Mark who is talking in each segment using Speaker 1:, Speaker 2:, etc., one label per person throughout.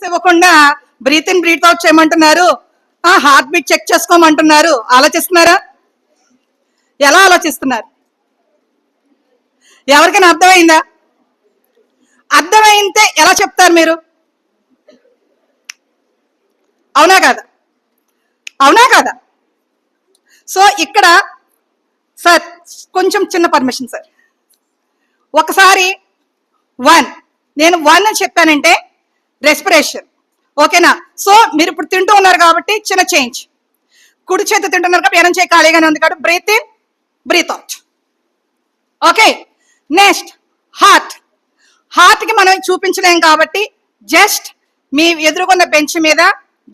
Speaker 1: ఇవ్వకుండా breath in breath out చేయమంటున్నారు, heart beat check చేసుకోమంటున్నారు. ఆలోచిస్తున్నారా? ఎలా ఆలోచిస్తున్నారు? ఎవరికైనా అర్థమైందా? అర్థమైతే ఎలా చెప్తారు మీరు? అవునా కాదా? అవునా కాదా? సో ఇక్కడ సార్ కొంచెం చిన్న పర్మిషన్ సార్. ఒకసారి నేను వన్ అని చెప్పానంటే రెస్పిరేషన్, ఓకేనా? సో మీరు ఇప్పుడు తింటూ ఉన్నారు కాబట్టి చిన్న చేంజ్. కుడి చేతి తింటున్నారు కాబట్టి ఎడం చేయి ఖాళీగానే ఉంది కాబట్టి breath in breath out. Okay, next హార్ట్కి మనం చూపించలేం కాబట్టి జస్ట్ మీ ఎదురుకున్న బెంచ్ మీద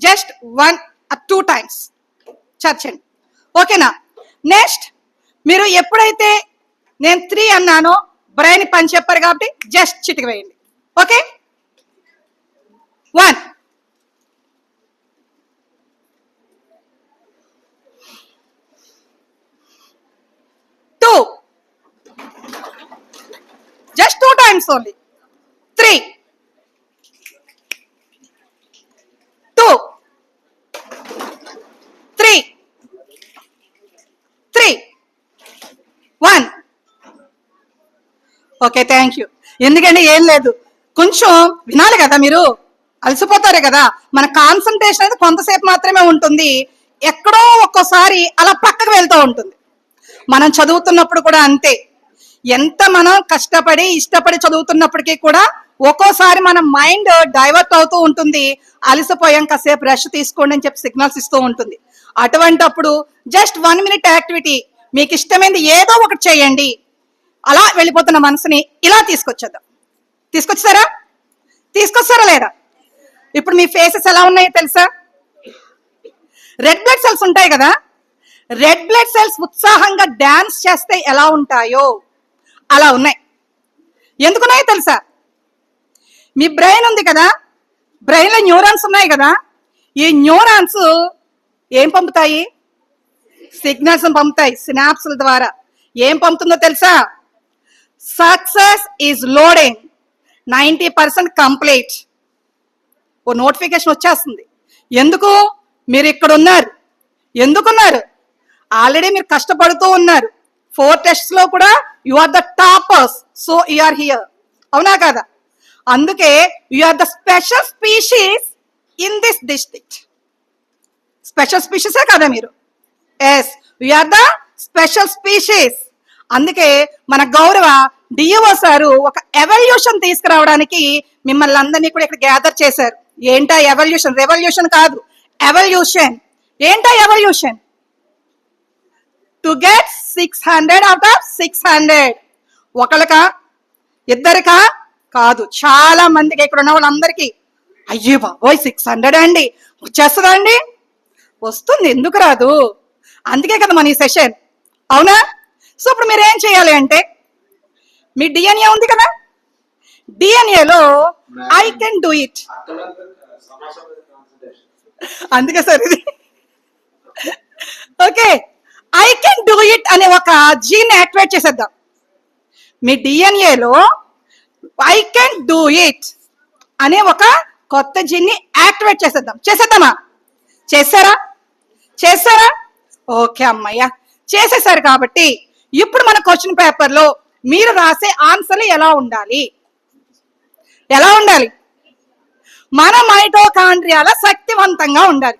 Speaker 1: జస్ట్ 1 or 2 times చర్చండి, ఓకేనా? నెక్స్ట్ మీరు ఎప్పుడైతే నేను 3 అన్నానో బ్రెయిన్ పని చెప్పారు కాబట్టి జస్ట్ చిటికి వేయండి. Okay, 1 2 just 2 times only, 3 2 3 3 1. Okay, thank you. ఎందుకంటే ఏం లేదు, కొంచెం వినాలి కదా, మీరు అలసిపోతారే కదా. మన కాన్సన్ట్రేషన్ అనేది కొంతసేపు మాత్రమే ఉంటుంది, ఎక్కడో ఒక్కోసారి అలా పక్కకు వెళ్తూ ఉంటుంది. మనం చదువుతున్నప్పుడు కూడా అంతే, ఎంత మనం కష్టపడి ఇష్టపడి చదువుతున్నప్పటికీ కూడా ఒక్కోసారి మన మైండ్ డైవర్ట్ అవుతూ ఉంటుంది. అలసిపోయాం, కాసేపు రెస్ట్ తీసుకోండి అని చెప్పి సిగ్నల్స్ ఇస్తూ ఉంటుంది. అటువంటప్పుడు జస్ట్ 1 minute యాక్టివిటీ, మీకు ఇష్టమైనది ఏదో ఒకటి చేయండి. అలా వెళ్ళిపోతున్న మనసుని ఇలా తీసుకొచ్చారా లేదా? ఇప్పుడు మీ ఫేసెస్ ఎలా ఉన్నాయో తెలుసా? రెడ్ బ్లడ్ సెల్స్ ఉంటాయి కదా, రెడ్ బ్లడ్ సెల్స్ ఉత్సాహంగా డాన్స్ చేస్తే ఎలా ఉంటాయో అలా ఉన్నాయి. ఎందుకున్నాయో తెలుసా? మీ బ్రెయిన్ ఉంది కదా, బ్రెయిన్ లో న్యూరాన్స్ ఉన్నాయి కదా, ఈ న్యూరాన్స్ ఏం పంపుతాయి? సిగ్నల్స్ పంపుతాయి సినాప్స్ల ద్వారా. ఏం పంపుతుందో తెలుసా? Success is loading, 90% complete. ఓ నోటిఫికేషన్ వచ్చేస్తుంది. ఎందుకు? మీరు ఇక్కడ ఉన్నారు. ఎందుకున్నారు? ఆల్రెడీ మీరు కష్టపడుతూ ఉన్నారు. 4 tests లో కూడా you are the toppers, so you are here. అవునా కదా? అందుకే you are the special species in this district. Special స్పీషీసే కదా మీరు? Yes, you are the special species. అందుకే మన గౌరవ డిఓ సారు ఒక ఎవల్యూషన్ తీసుకురావడానికి మిమ్మల్ని అందరినీ కూడా ఇక్కడ గ్యాదర్ చేశారు. ఏంటా ఎవల్యూషన్? రెవల్యూషన్ కాదు, ఎవల్యూషన్. ఏంటా evolution? To get 600 out of 600. ఒకళ్ళకా ఇద్దరికా కాదు, చాలా మందికి, ఇక్కడ ఉన్న వాళ్ళందరికీ. అయ్యే బాబోయ్ 600 అండి, వచ్చేస్తుందా అండి? వస్తుంది, ఎందుకు రాదు? అందుకే కదా మన ఈ సెషన్, అవునా? సో ఇప్పుడు మీరు ఏం చేయాలి అంటే, మీ డిఎన్ఏ ఉంది కదా, డిఎన్ఏలో ఐ కెన్ డూ ఇట్, అందుకే సార్ ఇది. Okay, I can do it అనే ఒక జీన్ యాక్టివేట్ చేసేద్దాం. మీ డిఎన్ఏలో ఐ కెన్ డూ ఇట్ అనే ఒక కొత్త జీన్ ని యాక్టివేట్ చేసేద్దామా? చేశారా? ఓకే అమ్మయ్య, చేసేసారు. కాబట్టి ఇప్పుడు మన క్వశ్చన్ పేపర్ లో మీరు రాసే ఆన్సర్లు ఎలా ఉండాలి? మన మైటోకాండ్రియాల శక్తివంతంగా ఉండాలి.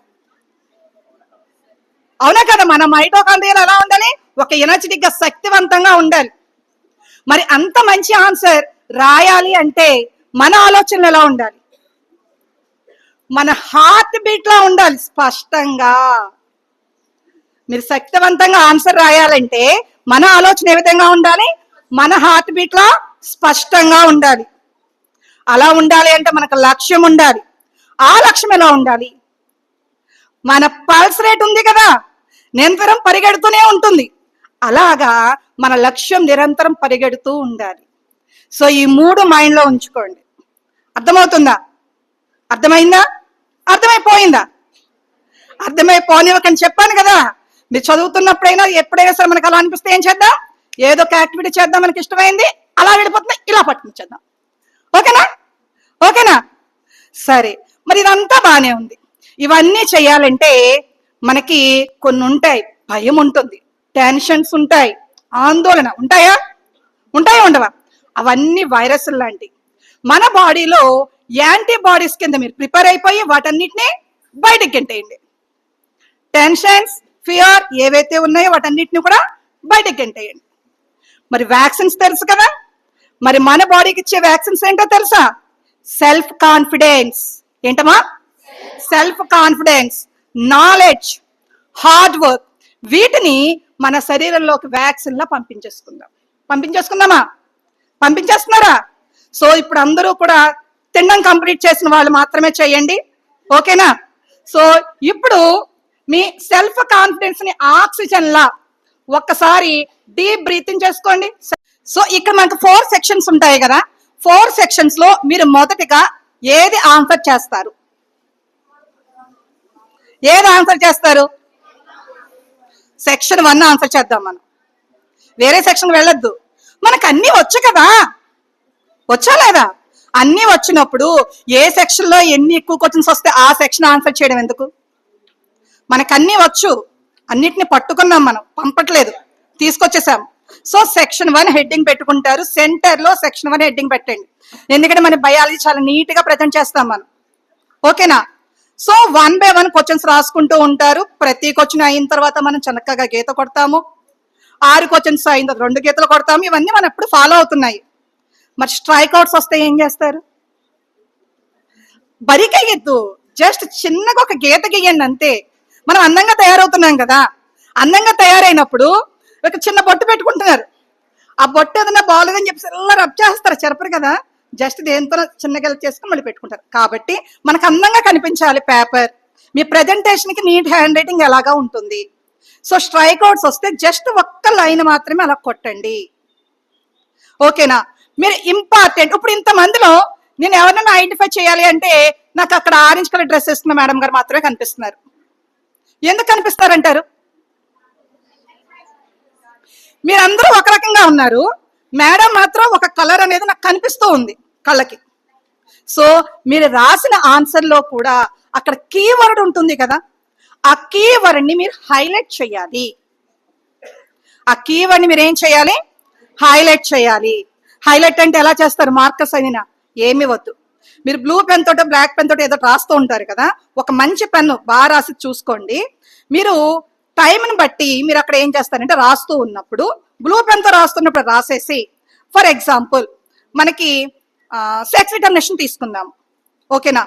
Speaker 1: అవునా కదా? మన మైటోకాండ్రియాలు ఎలా ఉండాలి? ఒక ఎనర్జెటిక్ గా శక్తివంతంగా ఉండాలి. మరి అంత మంచి ఆన్సర్ రాయాలి అంటే మన ఆలోచనలు ఎలా ఉండాలి? మన హార్ట్ బీట్ లా ఉండాలి స్పష్టంగా. మీరు శక్తివంతంగా ఆన్సర్ రాయాలంటే మన ఆలోచన ఏ విధంగా ఉండాలి? మన హార్ట్ బీట్ లా స్పష్టంగా ఉండాలి. అలా ఉండాలి అంటే మనకు లక్ష్యం ఉండాలి. ఆ లక్ష్యం ఎలా ఉండాలి? మన పల్స్ రేట్ ఉంది కదా, నిరంతరం పరిగెడుతూనే ఉంటుంది. అలాగా మన లక్ష్యం నిరంతరం పరిగెడుతూ ఉండాలి. సో ఈ 3 మైండ్ లో ఉంచుకోండి. అర్థమవుతుందా? అర్థమైందా? అర్థమైపోయిందా? అర్థమైపోనివ్వకని చెప్పాను కదా. మీరు చదువుతున్నప్పుడైనా ఎప్పుడైనా సరే మనకు అలా అనిపిస్తే ఏం చేద్దాం? ఏదో ఒక యాక్టివిటీ చేద్దాం, మనకి ఇష్టమైంది. అలా వెళ్ళిపోతుంది, ఇలా పట్టుకుని చేద్దాం. ఓకేనా? సరే, మరి ఇదంతా బాగానే ఉంది. ఇవన్నీ చేయాలంటే మనకి కొన్ని ఉంటాయి, భయం ఉంటుంది, టెన్షన్స్ ఉంటాయి, ఆందోళన ఉంటాయా? ఉంటాయా ఉండవా? అవన్నీ వైరస్ లాంటి. మన బాడీలో యాంటీబాడీస్ కింద మీరు ప్రిపేర్ అయిపోయి వాటన్నిటిని బయటకు గెంటేయండి. టెన్షన్స్, ఫియర్ ఏవైతే ఉన్నాయో వాటన్నిటిని కూడా బయటకు గెంటేయండి. మరి వ్యాక్సిన్స్ తెలుసు కదా, మరి మన బాడీకి ఇచ్చే వ్యాక్సిన్స్ ఏంటో తెలుసా? Self confidence. ఏంటమ్మా? Self confidence, knowledge, hard work. వీటిని మన శరీరంలోకి వ్యాక్సిన్ లా పంపించేసుకుందామా? పంపించేస్తున్నారా? సో ఇప్పుడు అందరూ కూడా తినడం కంప్లీట్ చేసిన వాళ్ళు మాత్రమే చేయండి, ఓకేనా? సో ఇప్పుడు మీ సెల్ఫ్ కాన్ఫిడెన్స్ ని ఆక్సిజన్ లా ఒక్కసారి డీప్ బ్రీతింగ్ చేసుకోండి. సో ఇక్కడ మనకు 4 సెక్షన్స్ ఉంటాయి కదా, 4 సెక్షన్స్ లో మీరు మొదటిగా ఏది ఆన్సర్ చేస్తారు? సెక్షన్ 1 ఆన్సర్ చేద్దాం. మనం వేరే సెక్షన్ వెళ్ళొద్దు. మనకు అన్ని వచ్చు కదా, వచ్చా లేదా? అన్ని వచ్చినప్పుడు ఏ సెక్షన్ లో ఎన్ని ఎక్కువ క్వశ్చన్స్ వస్తే ఆ సెక్షన్ ఆన్సర్ చేయడం ఎందుకు? మనకు అన్ని వచ్చు, అన్నిటిని పట్టుకున్నాం, మనం పంపట్లేదు, తీసుకొచ్చేసాం. సో సెక్షన్ 1 హెడ్డింగ్ పెట్టుకుంటారు, సెంటర్ లో సెక్షన్ 1 హెడ్డింగ్ పెట్టండి. ఎందుకంటే మన బయాలజీ చాలా నీట్ గా ప్రజెంట్ చేస్తాం మనం, ఓకేనా? సో 1 by 1 క్వశ్చన్స్ రాసుకుంటూ ఉంటారు. ప్రతి క్వశ్చన్ అయిన తర్వాత మనం చక్కగా గీత కొడతాము. 6 క్వశ్చన్స్ అయిన 2 గీతలు కొడతాము. ఇవన్నీ మనం ఎప్పుడు ఫాలో అవుతున్నాయి. మరి స్ట్రైక్ అవుట్స్ వస్తే ఏం చేస్తారు? బరికెయ్యద్దు, జస్ట్ చిన్నగా ఒక గీత గీయండి అంతే. మనం అందంగా తయారవుతున్నాం కదా, అందంగా తయారైనప్పుడు ఒక చిన్న బొట్టు పెట్టుకుంటున్నారు. ఆ బొట్టు ఏదైనా బాగాలేదని చెప్పేసి ఇలా రబ్ చేస్తారు, చెరపరు కదా, జస్ట్ దేంతో చిన్నగా చేసుకుని మళ్ళీ పెట్టుకుంటారు. కాబట్టి మనకు అందంగా కనిపించాలి పేపర్. మీ ప్రెజెంటేషన్ కి నీట్ హ్యాండ్ రైటింగ్ ఎలాగా ఉంటుంది. సో స్ట్రైక్ అవుట్స్ వస్తే జస్ట్ ఒక్క లైన్ మాత్రమే అలా కొట్టండి, ఓకేనా? మీరు ఇంపార్టెంట్. ఇప్పుడు ఇంతమందిలో నేను ఎవరైనా ఐడెంటిఫై చేయాలి అంటే నాకు అక్కడ ఆరెంజ్ కలర్ డ్రెస్ వేసుకున్న మేడం గారు మాత్రమే కనిపిస్తున్నారు. ఎందుకు కనిపిస్తారంటారు? మీరందరూ ఒక రకంగా ఉన్నారు, మేడం మాత్రం ఒక కలర్ అనేది నాకు కనిపిస్తూ ఉంది కళ్ళకి. సో మీరు రాసిన ఆన్సర్ లో కూడా అక్కడ కీవర్డ్ ఉంటుంది కదా, ఆ కీవర్డ్ ని మీరు హైలైట్ చేయాలి. ఆ కీవర్డ్ ని మీరు ఏం చేయాలి? హైలైట్ చేయాలి. హైలైట్ అంటే ఎలా చేస్తారు? మార్కర్స్ అయినా ఏమి వద్దు. మీరు బ్లూ పెన్ తోటో బ్లాక్ పెన్ తోటో ఏదో రాస్తూ ఉంటారు కదా, ఒక మంచి పెన్ను బాగా రాసి చూసుకోండి. మీరు టైంని బట్టి మీరు అక్కడ ఏం చేస్తారంటే రాస్తూ ఉన్నప్పుడు బ్లూ పెన్ తో రాస్తున్నప్పుడు రాసేసి, ఫర్ ఎగ్జాంపుల్ మనకి సెక్స్ డిటర్మినేషన్ తీసుకుందాం, ఓకేనా?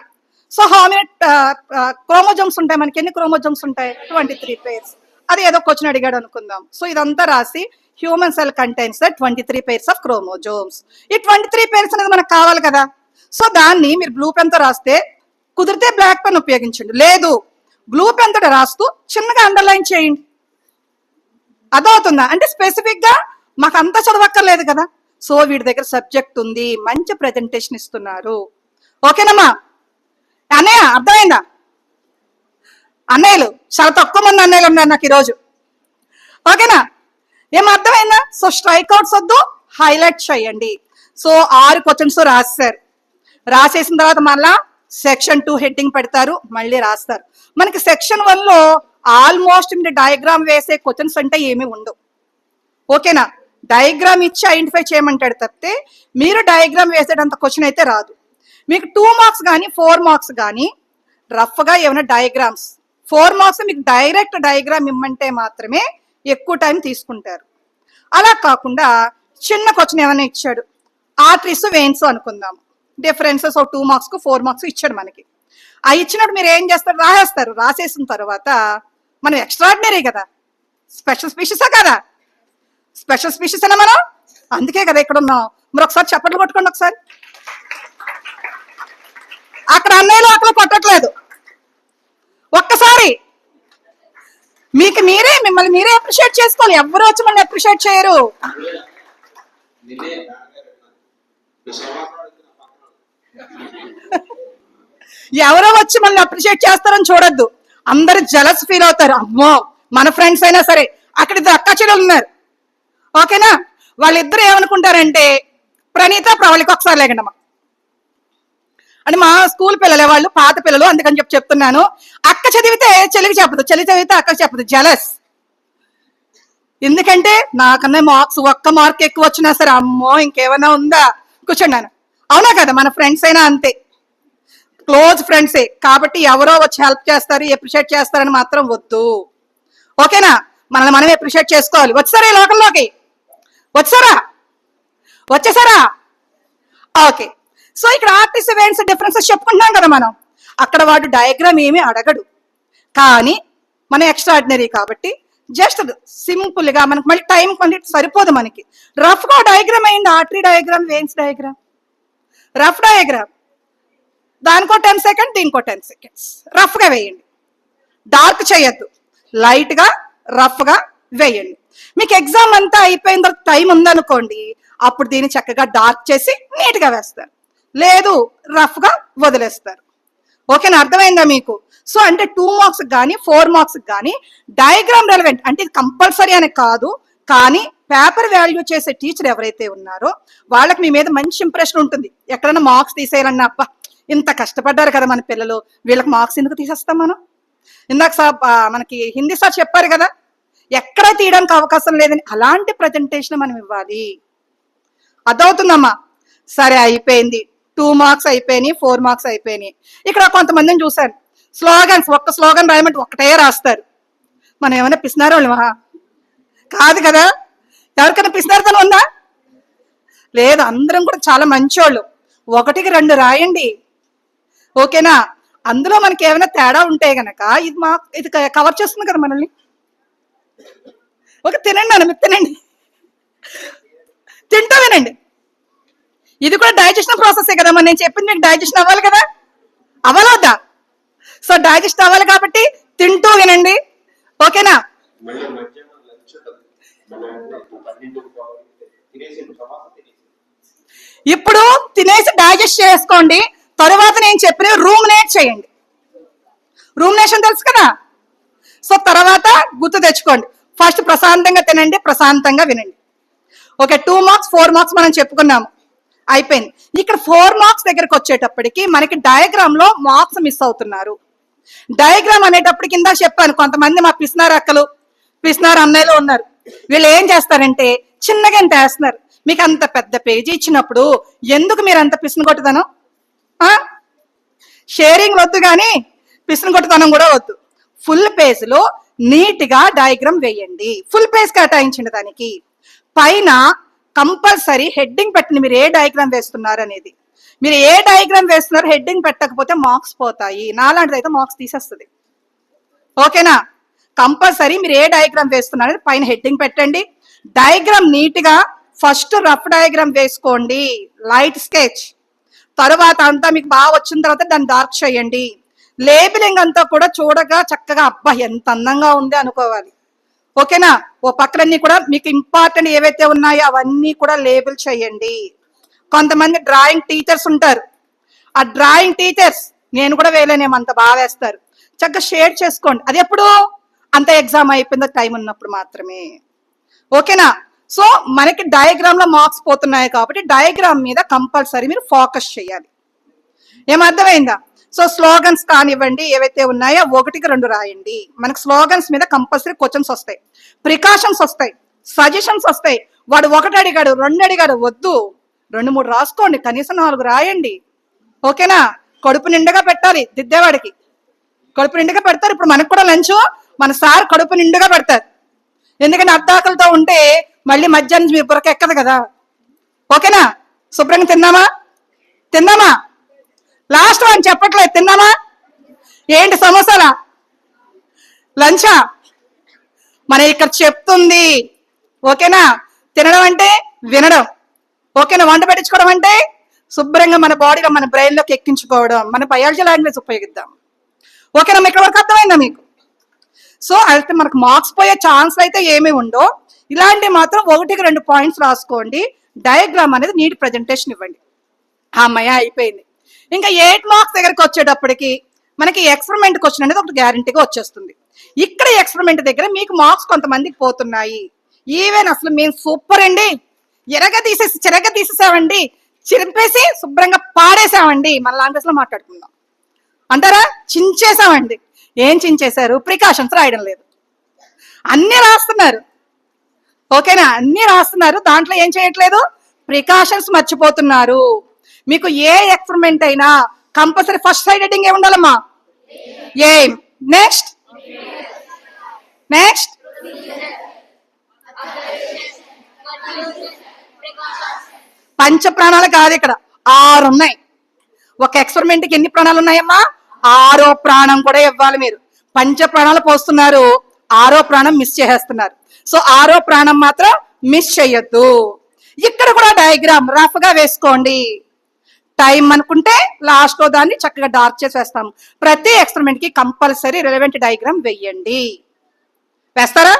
Speaker 1: సో హౌ మెనీ క్రోమోజోమ్స్ ఉంటాయి? మనకి ఎన్ని క్రోమోజోమ్స్ ఉంటాయి? 23 pairs. అది ఏదో క్వశ్చన్ అడిగాడు అనుకుందాం. సో ఇదంతా రాసి human cell contains 23 pairs of chromosomes. ఈ 23 pairs అనేది మనకు కావాలి కదా. సో దాన్ని మీరు బ్లూ పెన్ తో రాస్తే కుదిరితే బ్లాక్ పెన్ ఉపయోగించండి, లేదు బ్లూ పెన్ తోటి రాస్తూ చిన్నగా అండర్లైన్ చేయండి. అదవుతుందా? అంటే స్పెసిఫిక్ గా మాకు అంతా చదవక్కర్లేదు కదా. సో వీడి దగ్గర సబ్జెక్ట్ ఉంది, మంచి ప్రెజెంటేషన్ ఇస్తున్నారు, ఓకేనమ్మా? అన్నయ్య అర్థమైందా? అన్నయ్యలు చాలా తక్కువ మంది అన్నయ్యలు ఉన్నారు నాకు ఈరోజు, ఓకేనా? ఏం అర్థమైందా? సో స్ట్రైక్ అవుట్స్ వద్దు, హైలైట్ చేయండి. సో 6 క్వశ్చన్స్ రాశారు. రాసేసిన తర్వాత మళ్ళా సెక్షన్ 2 హెడ్డింగ్ పెడతారు, మళ్ళీ రాస్తారు. మనకి సెక్షన్ 1 లో ఆల్మోస్ట్ మీరు డయాగ్రామ్ వేసే క్వశ్చన్స్ అంటే ఏమి ఉండవు, ఓకేనా? డయాగ్రామ్ ఇచ్చి ఐడెంటిఫై చేయమంటాడు తప్పితే మీరు డయాగ్రామ్ వేసేటంత క్వశ్చన్ అయితే రాదు. మీకు 2 మార్క్స్ కానీ 4 మార్క్స్ కానీ రఫ్ గా ఏమైనా డయాగ్రామ్స్, 4 మార్క్స్ మీకు డైరెక్ట్ డయాగ్రామ్ ఇమ్మంటే మాత్రమే ఎక్కువ టైం తీసుకుంటారు. అలా కాకుండా చిన్న క్వశ్చన్ ఏమైనా ఇచ్చాడు, ఆర్టరీస్ వెయిన్స్ అనుకుందాం, డిఫరెన్సెస్ 2 మార్క్స్ 4 మార్క్స్ ఇచ్చాడు మనకి. ఆ ఇచ్చినప్పుడు మీరు ఏం చేస్తారు? రాసేస్తారు. రాసేసిన తర్వాత మనం ఎక్స్ట్రాడినరీ కదా, స్పెషల్ స్పీషీసా కదా? స్పెషల్ స్పీషీస్ అనా మనం? అందుకే కదా ఇక్కడ ఉన్నాం. మరి ఒకసారి చప్పట్లు కొట్టుకోండి ఒకసారి. అక్కడ అన్నయ్యలు అక్కడ కొట్టట్లేదు, ఒక్కసారి మీకు మీరే మిమ్మల్ని మీరే అప్రిషియేట్ చేసుకోవాలి. ఎవరు వచ్చి మళ్ళీ అప్రిషియేట్ చేయరు. ఎవరో వచ్చి మళ్ళీ అప్రిషియేట్ చేస్తారని చూడొద్దు. అందరు జలస్ ఫీల్ అవుతారు. అమ్మో మన ఫ్రెండ్స్ అయినా సరే, అక్కడ 2 అక్క చెల్లెలు ఉన్నారు, ఓకేనా? వాళ్ళిద్దరు ఏమనుకుంటారంటే ప్రణీత ప్రవళిక ఒకసారి లేకండమ్మా అంటే మా స్కూల్ పిల్లలే వాళ్ళు, పాత పిల్లలు, అందుకని చెప్తున్నాను. అక్క చదివితే చెల్లికి చెప్పదు, చెల్లి చదివితే అక్కకి చెప్పదు, జలస్. ఎందుకంటే నాకన్నా మార్క్స్ ఒక్క మార్క్ ఎక్కువ వచ్చినా సరే అమ్మో ఇంకేమైనా ఉందా కూర్చున్నాను. అవునా కదా, మన ఫ్రెండ్స్ అయినా అంతే, క్లోజ్ ఫ్రెండ్సే కాబట్టి ఎవరో వచ్చి హెల్ప్ చేస్తారు, అప్రిషియేట్ చేస్తారని మాత్రం వద్దు. ఓకేనా, మనల్ని మనం అప్రిషియేట్ చేసుకోవాలి. వచ్చారా ఈ లోకంలోకి? వచ్చేసారా? ఓకే. సో ఇక్కడ ఆర్టిస్ట్ ఈవెంట్స్ డిఫరెన్సెస్ చెప్పుకుంటున్నాం కదా మనం. అక్కడ వాడు డయాగ్రామ్ ఏమీ అడగడు, కానీ మన ఎక్స్ట్రాడినరీ కాబట్టి జస్ట్ సింపుల్ గా మనకు మళ్ళీ టైం కొంచెం సరిపోదు మనకి. రఫ్ గా డయాగ్రామ్ అయింది, artery diagram, veins diagram, rough diagram, దానికో 10 సెకండ్స్, దీనికో 10 సెకండ్స్ రఫ్ గా వేయండి. డార్క్ చేయొద్దు, లైట్ గా రఫ్ గా వేయండి. మీకు ఎగ్జామ్ అంతా అయిపోయిన తర్వాత టైం ఉందనుకోండి, అప్పుడు దీన్ని చక్కగా డార్క్ చేసి నీట్ గా వేస్తారు, లేదు రఫ్ గా వదిలేస్తారు. ఓకేనా, అర్థమైందా మీకు? సో అంటే 2 మార్క్స్ కానీ 4 మార్క్స్ కానీ డయాగ్రామ్ రెలవెంట్ అంటే ఇది కంపల్సరీ అని కాదు, కానీ పేపర్ వాల్యూ చేసే టీచర్ ఎవరైతే ఉన్నారో వాళ్ళకి మీ మీద మంచి ఇంప్రెషన్ ఉంటుంది. ఎక్కడైనా మార్క్స్ తీసేయాలన్నా అబ్బా ఇంత కష్టపడ్డారు కదా మన పిల్లలు, వీళ్ళకి మార్క్స్ ఎందుకు తీసేస్తాం మనం? ఇందాక మనకి హిందీ సార్ చెప్పారు కదా, ఎక్కడ తీయడానికి అవకాశం లేదని. అలాంటి ప్రజెంటేషన్ మనం ఇవ్వాలి. అర్థమవుతుందమ్మా? సరే, అయిపోయింది. 2 మార్క్స్ అయిపోయినాయి, 4 మార్క్స్ అయిపోయినాయి. ఇక్కడ కొంతమందిని చూశాను, స్లోగన్స్, ఒక్క స్లోగన్ రాయమంటే ఒక్కటే రాస్తారు. మనం ఏమైనా పిసినారు వాళ్ళు? మహా కాదు కదా. ఎవరికైనా పిసినారుతనం ఉందా? లేదు, అందరం కూడా చాలా మంచోళ్ళు. 1కి 2 రాయండి. ఓకేనా, అందులో మనకి ఏమైనా తేడా ఉంటే గనక ఇది కవర్ చేస్తుంది కదా మనల్ని. ఓకే, తినండి అన్న, మీరు తినండి, తింటూ వినండి. ఇది కూడా డైజెషన్ ప్రాసెసే కదా, మరి నేను చెప్పింది మీకు డైజెషన్ అవ్వాలి కదా, అవ్వాలొద్దా? సో డైజెస్ట్ అవ్వాలి కాబట్టి తింటూ వినండి. ఓకేనా, ఇప్పుడు తినేసి డైజెస్ట్ చేసుకోండి. తరువాత నేను చెప్పిన రూమినేట్ చేయండి. రూమినేషన్ తెలుసు కదా. సో తర్వాత గుర్తు తెచ్చుకోండి. ఫస్ట్ ప్రశాంతంగా తినండి, ప్రశాంతంగా వినండి. ఓకే, 2 మార్క్స్ 4 మార్క్స్ మనం చెప్పుకున్నాము, అయిపోయింది. ఇక్కడ 4 మార్క్స్ దగ్గరకు వచ్చేటప్పటికి మనకి డయాగ్రామ్ లో మార్క్స్ మిస్ అవుతున్నారు. డయాగ్రామ్ అనేటప్పటికి కింద చెప్పాను, కొంతమంది మా పిసినారు అక్కలు, పిసినారు అన్నయ్యలు ఉన్నారు. వీళ్ళు ఏం చేస్తారంటే చిన్నగా ఎంత వేస్తున్నారు. మీకు అంత పెద్ద పేజీ ఇచ్చినప్పుడు ఎందుకు మీరు అంత పిసిని కొట్టుదనం? షేరింగ్ వద్దు, కానీ పిసిని కొట్టుదనం కూడా వద్దు. ఫుల్ పేజ్ లో నీట్ గా డయాగ్రామ్ వేయండి. ఫుల్ పేజ్ కేటాయించండి. దానికి పైన కంపల్సరీ హెడ్డింగ్ పెట్టండి, మీరు ఏ డయాగ్రామ్ వేస్తున్నారు అనేది. మీరు ఏ డయాగ్రామ్ వేస్తున్నారు హెడ్డింగ్ పెట్టకపోతే మార్క్స్ పోతాయి. నాలాంటిది అయితే మార్క్స్ తీసేస్తుంది. ఓకేనా, కంపల్సరీ మీరు ఏ డయాగ్రామ్ వేస్తున్నారు అనేది పైన హెడ్డింగ్ పెట్టండి. డయాగ్రామ్ నీట్ గా ఫస్ట్ రఫ్ డయాగ్రామ్ వేసుకోండి, లైట్ స్కెచ్. తర్వాత అంతా మీకు బాగా వచ్చిన తర్వాత దాన్ని డార్క్ చేయండి. లేబులింగ్ అంతా కూడా చూడగా చక్కగా అబ్బా ఎంత అందంగా ఉంది అనుకోవాలి. ఓకేనా, ఓ పక్కలన్నీ కూడా మీకు ఇంపార్టెంట్ ఏవైతే ఉన్నాయో అవన్నీ కూడా లేబుల్ చేయండి. కొంతమంది డ్రాయింగ్ టీచర్స్ ఉంటారు, ఆ డ్రాయింగ్ టీచర్స్ నేను కూడా వేయలేనేమో అంత బాగా వేస్తారు. చక్కగా షేర్ చేసుకోండి. అది ఎప్పుడు? అంత ఎగ్జామ్ అయిపోయిందో టైం ఉన్నప్పుడు మాత్రమే. ఓకేనా, సో మనకి డయాగ్రామ్ లో మార్క్స్ పోతున్నాయి కాబట్టి డయాగ్రామ్ మీద కంపల్సరీ మీరు ఫోకస్ చేయాలి. ఏమర్థమైందా? సో స్లోగన్స్ కానివ్వండి ఏవైతే ఉన్నాయో 1కి 2 రాయండి. మనకు స్లోగన్స్ మీద కంపల్సరీ క్వశ్చన్స్ వస్తాయి, ప్రికాషన్స్ వస్తాయి, సజెషన్స్ వస్తాయి. వాడు 1 అడిగాడు 2 అడిగాడు, వద్దు 2, 3 రాసుకోండి, కనీసం 4 రాయండి. ఓకేనా, కడుపు నిండుగా పెట్టాలి. దిద్దేవాడికి కడుపు నిండుగా పెడతారు. ఇప్పుడు మనకు కూడా లంచ్ మన సార్ కడుపు నిండుగా పెడతారు. ఎందుకంటే అర్ధాకలతో ఉంటే మళ్ళీ మధ్యాహ్నం మీ బుర్రక ఎక్కదు కదా. ఓకేనా, శుభ్రంగా తిందామా? లాస్ట్ అని చెప్పట్లేదు, తిన్నామా? ఏంటి సమోసాలా, లంచా? మన ఇక్కడ చెప్తుంది. ఓకేనా, తినడం అంటే వినడం. ఓకేనా, వంట పెట్టించుకోవడం అంటే శుభ్రంగా మన బాడీలో మన బ్రెయిన్ లోకి ఎక్కించుకోవడం. మన బయాలజీ లాంగ్వేజ్ ఉపయోగిద్దాం. ఓకేనా, ఇక్కడ వరకు అర్థమైందా మీకు? సో అయితే మనకు మార్క్స్ పోయే ఛాన్స్ అయితే ఏమీ ఉండో. ఇలాంటివి మాత్రం 1కి 2 పాయింట్స్ రాసుకోండి. డయాగ్రామ్ అనేది నీట్ ప్రజెంటేషన్ ఇవ్వండి. అమ్మయ్య అయిపోయింది. ఇంకా 8 మార్క్స్ దగ్గరికి వచ్చేటప్పటికి మనకి ఎక్స్పెరిమెంట్ క్వశ్చన్ అనేది ఒకటి గ్యారంటీగా వచ్చేస్తుంది. ఇక్కడ ఎక్స్పెరిమెంట్ దగ్గర మీకు మార్క్స్ కొంతమందికి పోతున్నాయి. ఈవెన్ అసలు మేము సూపర్ అండి, చిరగ తీసేసామండి, చింపేసి శుభ్రంగా పాడేసామండి, మన లాంగ్వేజ్ లో మాట్లాడుకుందాం అంటారా, చించేసామండి. ఏం చించేశారు? ప్రికాషన్స్ రాయడం లేదు, అన్ని రాస్తున్నారు. ఓకేనా, అన్ని రాస్తున్నారు, దాంట్లో ఏం చేయట్లేదు, ప్రికాషన్స్ మర్చిపోతున్నారు. మీకు ఏ ఎక్స్పెరిమెంట్ అయినా కంపల్సరీ ఫస్ట్ సైడ్ హెడ్డింగ్ ఏ ఉండాలమ్మా, ఏం. నెక్స్ట్ నెక్స్ట్ పంచ ప్రాణాలు కాదు, ఇక్కడ 6 ఉన్నాయి. ఒక ఎక్స్పెరిమెంట్ కి ఎన్ని ప్రాణాలు ఉన్నాయమ్మా? 6వ ప్రాణం కూడా ఇవ్వాలి మీరు. పంచ ప్రాణాలు పోస్తున్నారు, 6వ ప్రాణం మిస్ చేసేస్తున్నారు. సో 6వ ప్రాణం మాత్రం మిస్ చేయొద్దు. ఇక్కడ కూడా డయాగ్రామ్ రఫ్ గా వేసుకోండి. టైం అనుకుంటే లాస్ట్ లో దాన్ని చక్కగా డార్క్ చేసి వేస్తాము. ప్రతి ఎక్స్పెరిమెంట్ కి కంపల్సరీ రిలవెంట్ డయాగ్రామ్ వేయండి. వేస్తారా?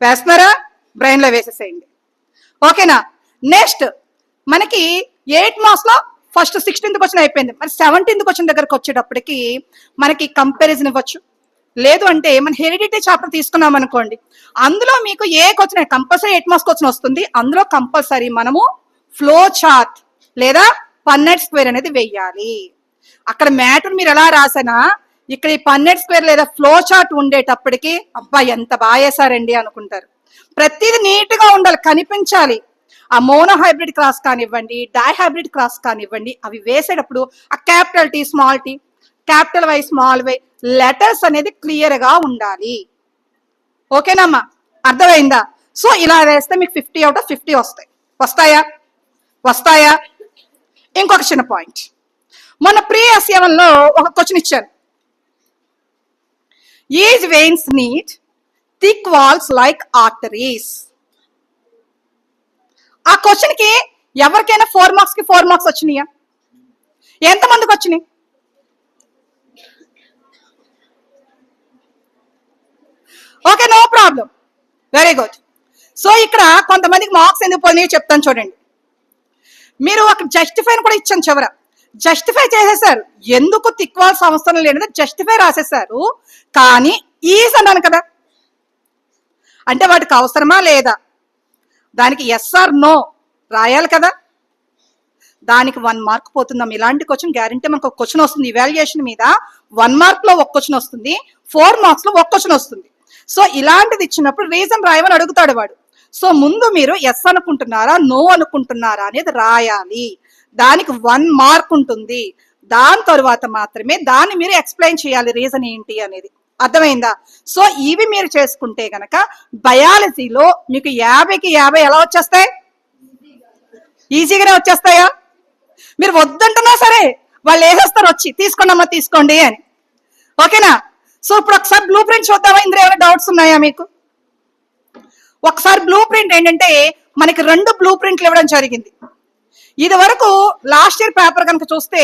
Speaker 1: వేస్తున్నారా? బ్రెయిన్ లో వేసేసేయండి. ఓకేనా. నెక్స్ట్ మనకి 8 మార్క్స్ లో ఫస్ట్ 16th క్వశ్చన్ అయిపోయింది. మరి 17th క్వశ్చన్ దగ్గరకు వచ్చేటప్పటికి మనకి కంపారిజన్ ఇవ్వచ్చు. లేదు అంటే మన హెరిడిటీ చాప్టర్ తీసుకున్నాం అనుకోండి, అందులో మీకు ఏ క్వశ్చన్ కంపల్సరీ 8 మార్క్స్ క్వశ్చన్ వస్తుంది. అందులో కంపల్సరీ మనము ఫ్లో చార్ట్ లేదా పన్నెట్ స్క్వేర్ అనేది వెయ్యాలి. అక్కడ మ్యాటర్ మీరు ఎలా రాసినా ఇక్కడ ఈ పన్నెట్ స్క్వేర్ లేదా ఫ్లో చార్ట్ ఉండేటప్పటికి అబ్బా ఎంత బాగా వేసారండి అనుకుంటారు. ప్రతిదీ నీట్ గా ఉండాలి, కనిపించాలి. ఆ మోనో హైబ్రిడ్ క్రాస్ కానివ్వండి, డై హైబ్రిడ్ క్రాస్ కానివ్వండి, అవి వేసేటప్పుడు ఆ capital T small T, capital Y small Y letters అనేది క్లియర్ గా ఉండాలి. ఓకేనమ్మా, అర్థమైందా? సో ఇలా వేస్తే మీకు 50 out of 50 వస్తాయి. వస్తాయా? వస్తాయా? ఇంకొక చిన్న పాయింట్, మొన్న ప్రీ-S7 లో ఒక క్వశ్చన్ ఇచ్చారు. Is veins need thick walls like arteries. ఆ క్వశ్చన్ కి ఎవరికైనా 4 మార్క్స్ కి 4 మార్క్స్ వచ్చినాయా? ఎంతమందికి వచ్చినాయి? Okay, no problem, very good. So ఇక్కడ కొంతమందికి మార్క్స్ ఎందుకు పోయినాయో చెప్తాను చూడండి. మీరు ఒక జస్టిఫై కూడా ఇచ్చాను చివర, జస్టిఫై చేసేసారు. ఎందుకు తిక్వాల్సిన అవసరం లేనిది జస్టిఫై రాసేసారు. కానీ ఈజ్ అన్నాను కదా, అంటే వాటికి అవసరమా లేదా, దానికి ఎస్ ఆర్ నో రాయాలి కదా. దానికి 1 మార్క్ పోతుందాం. ఇలాంటి క్వశ్చన్ గ్యారంటీ మనకు ఒక క్వశ్చన్ వస్తుంది ఇవాల్యుయేషన్ మీద. 1 మార్క్ లో ఒక క్వశ్చన్ వస్తుంది, 4 మార్క్స్ లో ఒక క్వశ్చన్ వస్తుంది. సో ఇలాంటిది ఇచ్చినప్పుడు రీజన్ రాయమని అడుగుతాడు వాడు. సో ముందు మీరు ఎస్ అనుకుంటున్నారా నో అనుకుంటున్నారా అనేది రాయాలి. దానికి 1 మార్క్ ఉంటుంది. దాని తరువాత మాత్రమే దాన్ని మీరు ఎక్స్ప్లెయిన్ చేయాలి, రీజన్ ఏంటి అనేది. అర్థమైందా? సో ఇవి మీరు చేసుకుంటే గనక బయాలజీలో మీకు 50కి 50 ఎలా వచ్చేస్తాయి? ఈజీగానే వచ్చేస్తాయా? మీరు వద్దంటున్నా సరే వాళ్ళు వేసేస్తారు వచ్చి, తీసుకోండి అమ్మా తీసుకోండి అని. ఓకేనా. సో ఇప్పుడు ఒకసారి బ్లూ ప్రింట్ చూద్దామా? ఇందులో ఏమైనా డౌట్స్ ఉన్నాయా మీకు? ఒకసారి బ్లూ ప్రింట్ ఏంటంటే మనకి 2 బ్లూ ప్రింట్లు ఇవ్వడం జరిగింది. ఇది వరకు లాస్ట్ ఇయర్ పేపర్ కనుక చూస్తే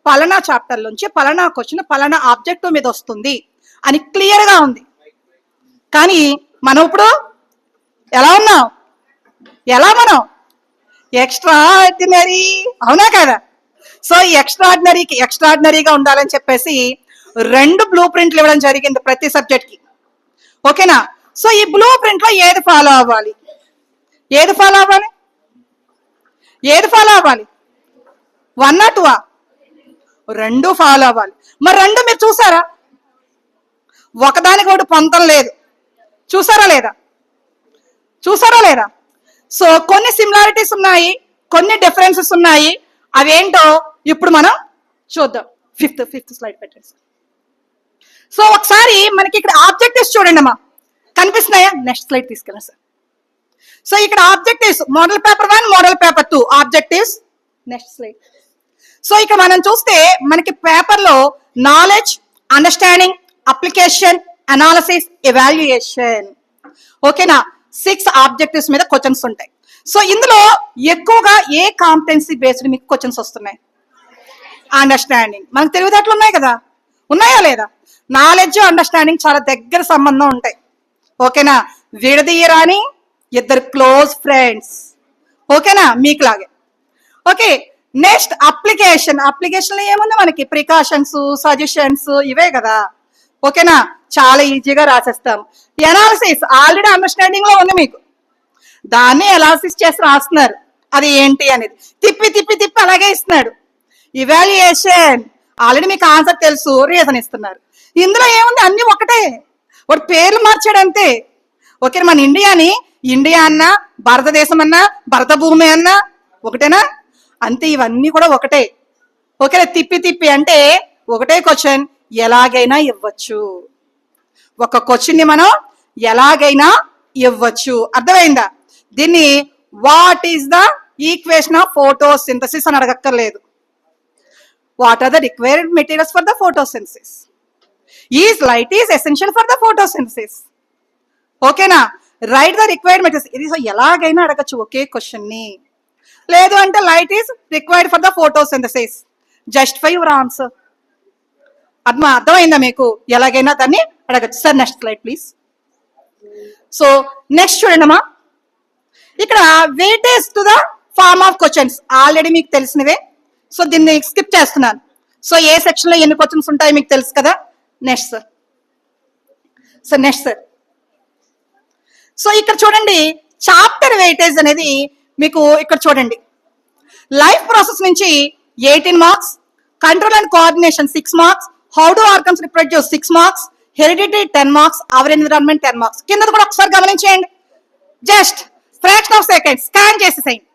Speaker 1: పలానా చాప్టర్ నుంచి పలానా క్వశ్చన్ పలానా ఆబ్జెక్టివ్ మీద వస్తుంది అని క్లియర్ గా ఉంది. కానీ మనం ఇప్పుడు ఎలా ఉన్నాం? మనం ఎక్స్ట్రాడినరీ, అవునా కదా? సో ఈ ఎక్స్ట్రాడినరీగా ఉండాలని చెప్పేసి 2 బ్లూ ప్రింట్లు ఇవ్వడం జరిగింది ప్రతి సబ్జెక్ట్ కి. ఓకేనా. సో ఈ బ్లూ ప్రింట్ లో ఏది ఫాలో అవ్వాలి? 1 or 2? 2 ఫాలో అవ్వాలి. మరి 2 మీరు చూసారా? ఒకదానికి ఒకటి పొంతం లేదు. చూసారా లేదా? సో కొన్ని సిమిలారిటీస్ ఉన్నాయి, కొన్ని డిఫరెన్సెస్ ఉన్నాయి. అవేంటో ఇప్పుడు మనం చూద్దాం. ఫిఫ్త్ స్లైడ్ పెట్టండి. సో ఒకసారి మనకి ఇక్కడ ఆబ్జెక్టివ్స్ చూడండి అమ్మా, కనిపిస్తున్నాయా? నెక్స్ట్ స్లైడ్ తీసుకెళ్ళండి సార్. సో ఇక్కడ objectives model paper 1, model paper 2 objectives. Next slide. So ఇక్కడ మనం చూస్తే మనకి పేపర్ లో knowledge, understanding, application, analysis, evaluation, ఓకేనా 6 ఆబ్జెక్టివ్స్ మీద క్వశ్చన్స్ ఉంటాయి. సో ఇందులో ఎక్కువగా ఏ కాంపిటెన్సీ బేస్డ్ మీకు క్వశ్చన్స్ వస్తున్నాయి? అండర్స్టాండింగ్. మనకు తెలివితేటలు ఉన్నాయి కదా, ఉన్నాయా లేదా? నాలెడ్జ్, అండర్స్టాండింగ్ చాలా దగ్గర సంబంధం ఉంటాయి. ఓకేనా. విడదీయరాని 2 క్లోజ్ ఫ్రెండ్స్. ఓకేనా, మీకు లాగే. ఓకే. Next application. అప్లికేషన్ లో ఏముంది మనకి? ప్రికాషన్స్, సజెషన్స్ ఇవే కదా. ఓకేనా, చాలా ఈజీగా రాసేస్తాం. ఎనాలిసిస్ ఆల్రెడీ అండర్స్టాండింగ్ లో ఉంది మీకు, దాన్ని ఎనాలిసిస్ చేసి రాస్తున్నారు, అది ఏంటి అనేది. ది తిప్పి తిప్పి తిప్పి అలాగే ఇస్తున్నాడు. ఇవాల్యుయేషన్ ఆల్రెడీ మీకు ఆన్సర్ తెలుసు, రీజన్ ఇస్తున్నారు. ఇందులో ఏముంది, అన్ని ఒకటే, వాడు పేర్లు మార్చాడు అంతే. ఓకే, మన ఇండియాని ఇండియా అన్నా, భారతదేశం అన్నా, భరత భూమి అన్నా ఒకటేనా, అంతే. ఇవన్నీ కూడా ఒకటే. ఓకే, తిప్పి తిప్పి అంటే ఒకటే క్వశ్చన్, ఎలాగైనా ఇవ్వచ్చు. ఒక క్వశ్చన్ ని మనం ఎలాగైనా ఇవ్వచ్చు. అర్థమైందా? దీన్ని what is the equation of photosynthesis అని అడగక్కర్లేదు. What are the required materials for the photosynthesis? Is light is essential for the photosynthesis. ఓకేనా? Right the required materials. ఇది ఎలాగైనా అడగచ్చు ఒకే క్వశ్చన్ ని. లేదు అంటే light is required for the photosynthesis, justify your answer. అర్థమైందా మీకు? ఎలాగైనా దాన్ని అడగచ్చు. Sir next slide please. So next చూడండి అమ్మా, ఇక్కడ weightage to the form of questions already మీకు తెలిసినవే. సో దీన్ని స్కిప్ చేస్తున్నాను. సో ఏ సెక్షన్ లో ఎన్ని క్వశ్చన్స్ ఉంటాయో మీకు తెలుసు కదా. Next sir. So next sir. So ఇక్కడ చూడండి, చాప్టర్ వెయిటేజ్ అనేది మీకు ఇక్కడ చూడండి. లైఫ్ ప్రాసెస్ నుంచి 18 marks, control and coordination 6 marks, how do organs reproduce 6 marks, heredity 10 marks, our environment 10 marks. కింద కూడా ఒకసారి గమనించేయండి, just fraction of second scan చేసేసేయండి.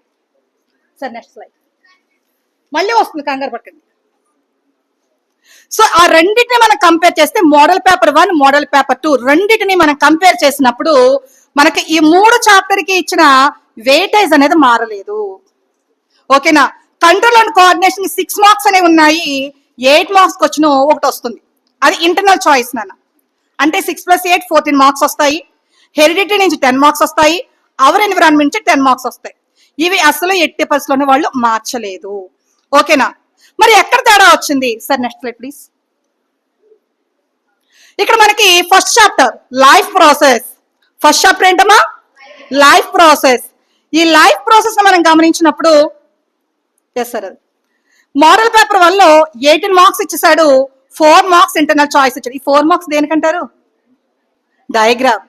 Speaker 1: Sir next slide. మళ్ళీ వస్తుంది, కంగారు పట్టండి. సో ఆ రెండింటిని మనం కంపేర్ చేస్తే మోడల్ పేపర్ 1, మోడల్ పేపర్ 2 రెండింటిని మనం కంపేర్ చేసినప్పుడు మనకి ఈ 3 చాప్టర్ కి ఇచ్చిన వెయిటేజ్ అనేది మారలేదు. ఓకేనా? కంట్రోల్ అండ్ కోఆర్డినేషన్ 6 మార్క్స్ అనేవి ఉన్నాయి, 8 మార్క్స్ వచ్చిన ఒకటి వస్తుంది, అది ఇంటర్నల్ చాయిస్ నాన్న. అంటే 6 + 8 14 మార్క్స్ వస్తాయి, హెరిడిటీ నుంచి 10 మార్క్స్ వస్తాయి, అవర్ ఎన్విరాన్మెంట్ నుంచి 10 మార్క్స్ వస్తాయి. ఇవి అసలు ఎట్టి పరిస్థితుల్లోనే వాళ్ళు మార్చలేదు. ఓకేనా? మరి ఎక్కడ తేడా వచ్చింది? Sir next slide please. ఇక్కడ మనకి first chapter life process. First chapter ఏంటమ్మా? Life process. ఈ లైఫ్ ప్రాసెస్ మనం గమనించినప్పుడు సార్ మోడల్ పేపర్ 1 లో 18 మార్క్స్ ఇచ్చేసాడు, 4 మార్క్స్ ఇంటర్నల్ చాయిస్ ఇచ్చాడు. ఈ 4 మార్క్స్ దేనికంటారు? డయాగ్రామ్.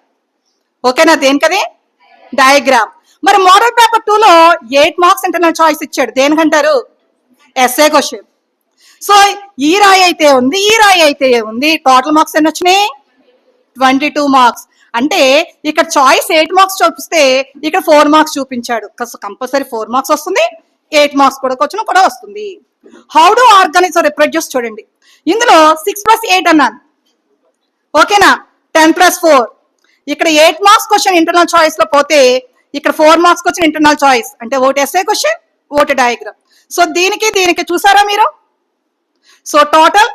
Speaker 1: ఓకేనా? దేనికది? డయాగ్రామ్. మరి మోడల్ పేపర్ 2 లో 8 మార్క్స్ ఇంటర్నల్ చాయిస్ ఇచ్చాడు, దేనికంటారు? SA question. సో ఈ రాయి అయితే ఉంది, ఈ రాయి అయితే ఉంది, టోటల్ మార్క్స్ ఎన్ని వచ్చినాయి? 22 మార్క్స్. అంటే ఇక్కడ చాయిస్ 8 మార్క్స్ చూపిస్తే ఇక్కడ 4 మార్క్స్ చూపించాడు. కంపల్సరీ 4 మార్క్స్ వస్తుంది, 8 మార్క్స్ కూడా క్వశ్చన్ కూడా వస్తుంది. హౌ డు ఆర్గనైజ్ రిప్రొడ్యూస్ చూడండి, ఇందులో 6 + 8 అన్నాను. ఓకేనా? 10 + 4. ఇక్కడ 8 మార్క్స్ క్వశ్చన్ ఇంటర్నల్ చాయిస్ లో పోతే ఇక్కడ 4 మార్క్స్ క్వశ్చన్ ఇంటర్నల్ చాయిస్. అంటే ఒకటి ఎస్ఏ క్వశ్చన్, ఒకటి డయాగ్రామ్. సో దీనికి చూసారా మీరు? So total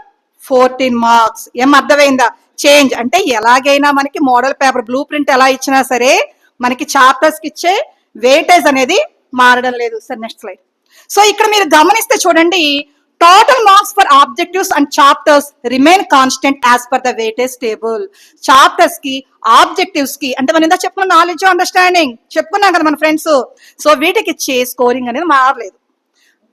Speaker 1: 14 marks. ఏం అర్థమైందా? చేంజ్ అంటే ఎలాగైనా మనకి మోడల్ పేపర్ బ్లూ ప్రింట్ ఎలా ఇచ్చినా సరే మనకి చాప్టర్స్ కి ఇచ్చే వెయిటేజ్ అనేది మారడం లేదు. Sir next slide. సో ఇక్కడ మీరు గమనిస్తే చూడండి, total marks for objectives and chapters remain constant as per the weightage table. Chapters కి, ఆబ్జెక్టివ్స్ కి, అంటే మనం ఇందా చెప్పుకున్న నాలెడ్జ్ అండర్స్టాండింగ్ చెప్పుకున్నాం కదా మన ఫ్రెండ్స్. సో వీటికి ఇచ్చే స్కోరింగ్ అనేది మారలేదు.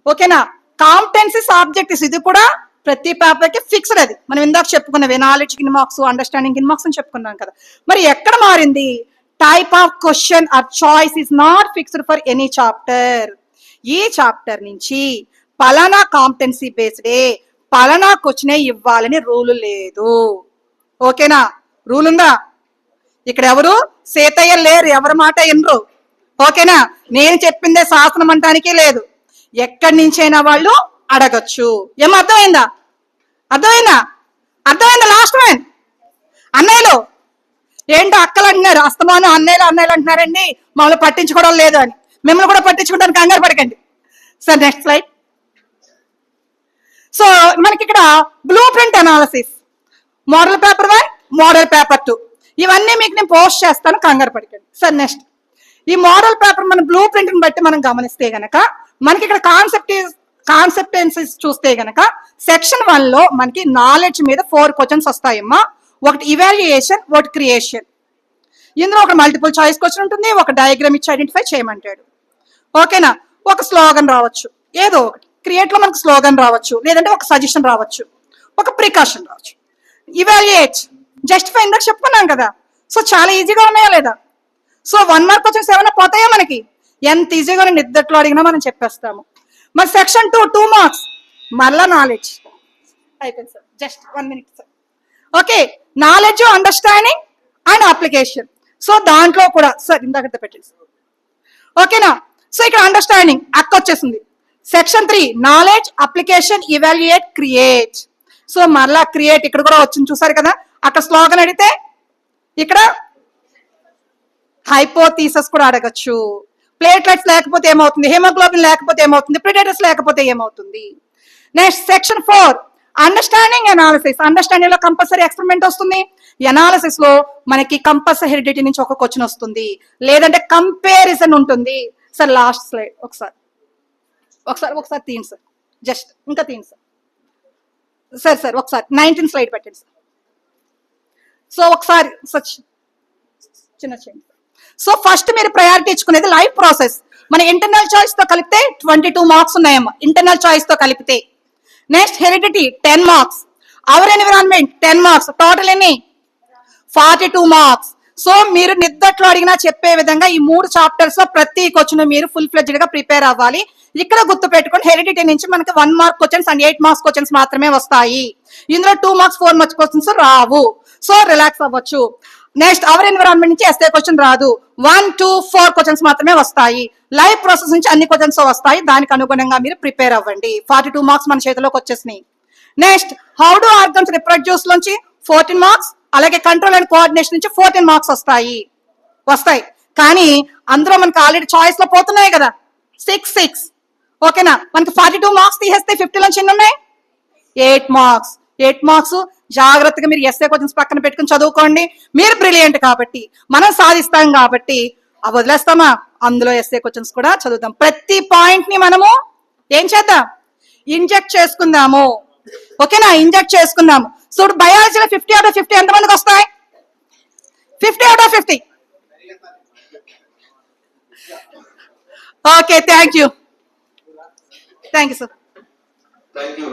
Speaker 1: ఓకేనా? కాంపిటెన్సీస్, ఆబ్జెక్టివ్స్ ఇది కూడా ప్రతి పేపర్ కి ఫిక్స్డ్. అది మనం ఇందాక చెప్పుకున్నవి, నాలెడ్జ్ కిన్ మార్క్స్, అండర్స్టాండింగ్ కిన్ మార్క్స్ అని చెప్పుకున్నాం కదా. మరి ఎక్కడ మారింది? Type of question or choice is not fixed for any chapter. ఈ చాప్టర్ నుంచి పలానా కాంపిటెన్సీ బేస్డే పలానా క్వశ్చనే ఇవ్వాలని రూల్ లేదు. ఓకేనా? రూల్ ఉందా? ఇక్కడ ఎవరు సీతయ్య లేరు, ఎవరి మాట ఎనరు. ఓకేనా? నేను చెప్పిందే శాసనం అంటానికి లేదు, ఎక్కడి నుంచైనా వాళ్ళు అడగచ్చు. ఏం అర్థమైందా? అర్థమైందా? అర్థమైందా? Last one. అన్నయ్యలు ఏంటో అక్కలు అంటున్నారు, అస్తమానం అన్నయ్యలు అన్నయ్యలు అంటున్నారండి, మమ్మల్ని పట్టించుకోవడం లేదు అని. మిమ్మల్ని కూడా పట్టించుకుంటానికి కంగారు పడకండి. Sir next slide. సో మనకి ఇక్కడ blue print analysis, model paper 1, model paper 2 ఇవన్నీ మీకు నేను పోస్ట్ చేస్తాను, కంగారు పడకండి. Sir next. ఈ మోడల్ పేపర్ మన బ్లూ ప్రింట్ ని బట్టి మనం గమనిస్తే గనక మనకి ఇక్కడ కాన్సెప్టెన్సీస్ చూస్తే గనక సెక్షన్ 1 లో మనకి నాలెడ్జ్ మీద 4 క్వశ్చన్స్ వస్తాయమ్మా. ఒకటి ఇవాల్యుయేషన్, ఒకటి క్రియేషన్. ఇందులో ఒక మల్టిపుల్ చాయిస్ క్వశ్చన్ ఉంటుంది, ఒక డయాగ్రామ్ ఇచ్చి ఐడెంటిఫై చేయమంటాడు. ఓకేనా? ఒక స్లోగన్ రావచ్చు, ఏదో ఒకటి. క్రియేట్ లో మనకు స్లోగన్ రావచ్చు, లేదంటే ఒక సజెషన్ రావచ్చు, ఒక ప్రికాషన్ రావచ్చు. ఇవాల్యుయేట్, జస్టిఫై ఇందాక చెప్పుకున్నాం కదా. సో చాలా ఈజీగా ఉన్నాయా లేదా? సో 1 మార్క్ క్వశ్చన్స్ ఏమైనా పోతాయా మనకి? ఎంత ఈజీగా నిద్దట్లో అడిగినా మనం చెప్పేస్తాము. మరి సెక్షన్ 2 మార్క్స్ మళ్ళా నాలెడ్జ్ అయిపోయింది sir. Just 1 minute sir. Okay, knowledge, understanding and application. So దాంట్లో కూడా సార్ ఇందాక పెట్టండి సార్. ఓకేనా? సో ఇక్కడ అండర్స్టాండింగ్ అక్క వచ్చేసింది. Section 3 knowledge, application, evaluate, create. So మరలా క్రియేట్ ఇక్కడ కూడా వచ్చింది చూసారు కదా. అక్కడ స్లోగన్ అడిగితే ఇక్కడ హైపోథీసిస్ కూడా అడగచ్చు. ప్లేట్లెట్స్ లేకపోతే ఏమవుతుంది, హెమోగ్లోబిన్ లేకపోతే ఏమవుతుంది, ప్రిడేటర్స్ లేకపోతే ఏమవుతుంది. Next section 4 understanding analysis. Understanding లో కంపల్సరీ ఎక్స్పెరిమెంట్ వస్తుంది. ఎనాలిసిస్ లో మనకి కంపల్సరీ హెరిడిటీ నుంచి ఒక క్వశ్చన్ వస్తుంది, లేదంటే కంపారిజన్ ఉంటుంది. సార్ లాస్ట్ స్లైడ్ ఒకసారి తీయండి సార్. జస్ట్ ఇంకా తీయండి సార్. సార్ ఒకసారి 19 స్లైడ్ పెట్టండి సార్. సో ఒకసారి చిన్న చేయండి. సో ఫస్ట్ మీరు ప్రయారిటీ ఇచ్చుకునేది లైఫ్ ప్రాసెస్. మన ఇంటర్నల్ చాయిస్ తో కలిపితే 22 మార్క్స్ ఉన్నాయమ్మా, ఇంటర్నల్ చాయిస్ తో కలిపితే. Next heredity 10 marks, our environment 10 marks, total ఎన్ని 42 మార్క్స్. సో మీరు నిద్దట్లో అడిగినా చెప్పే విధంగా ఈ 3 చాప్టర్స్ లో ప్రతి క్వశ్చన్ మీరు ఫుల్ ఫ్లెడ్జ్డ్ గా ప్రిపేర్ అవ్వాలి. ఇక్కడ గుర్తు పెట్టుకోండి, హెరిడిటీ నుంచి మనకి 1 mark questions and 8 marks questions మాత్రమే వస్తాయి. ఇందులో 2 మార్క్స్ 4 మార్క్స్ క్వశ్చన్స్ రావు. సో రిలాక్స్ అవ్వచ్చు. నెక్స్ట్ అవర్ ఎన్విరాన్మెంట్ నుంచి ఎస్ఏ క్వశ్చన్ రాదు, 1, 2, 4 క్వశ్చన్స్ మాత్రమే వస్తాయి. లైఫ్ ప్రాసెస్ నుంచి అన్ని క్వశ్చన్స్ వస్తాయి. దానికి అనుగుణంగా మీరు ప్రిపేర్ అవ్వండి. 42 మార్క్స్ మన చేతిలోకి వచ్చేసినాయి. Next how do organs reproduce నుంచి 14 మార్క్స్, అలాగే కంట్రోల్ అండ్ కోఆర్డినేషన్ నుంచి 14 మార్క్స్ వస్తాయి. కానీ అందులో మనకి ఆల్రెడీ చాయిస్ లో పోతున్నాయి కదా 6. ఓకేనా? మనకి 42 మార్క్స్ తీసేస్తే 50 నుంచి ఎన్ని ఉన్నాయి 8 మార్క్స్. 8 మార్క్స్ జాగ్రత్తగా మీరు ఎస్ఏ క్వశ్చన్స్ పక్కన పెట్టుకుని చదువుకోండి. మీరు బ్రిలియంట్ కాబట్టి, మనం సాధిస్తాం కాబట్టి అవి వదిలేస్తామా? అందులో ఎస్ఏ క్వశ్చన్స్ కూడా చదువుతాం. ప్రతి పాయింట్ ని మనము ఏం చేద్దాం, ఇంజెక్ట్ చేసుకుందాము. ఓకేనా? ఇంజెక్ట్ చేసుకుందాము. సో బయాలజీలో 50 out of 50 ఎంతమందికి వస్తాయి? 50 out of 50. Okay, thank you sir.
Speaker 2: Thank you.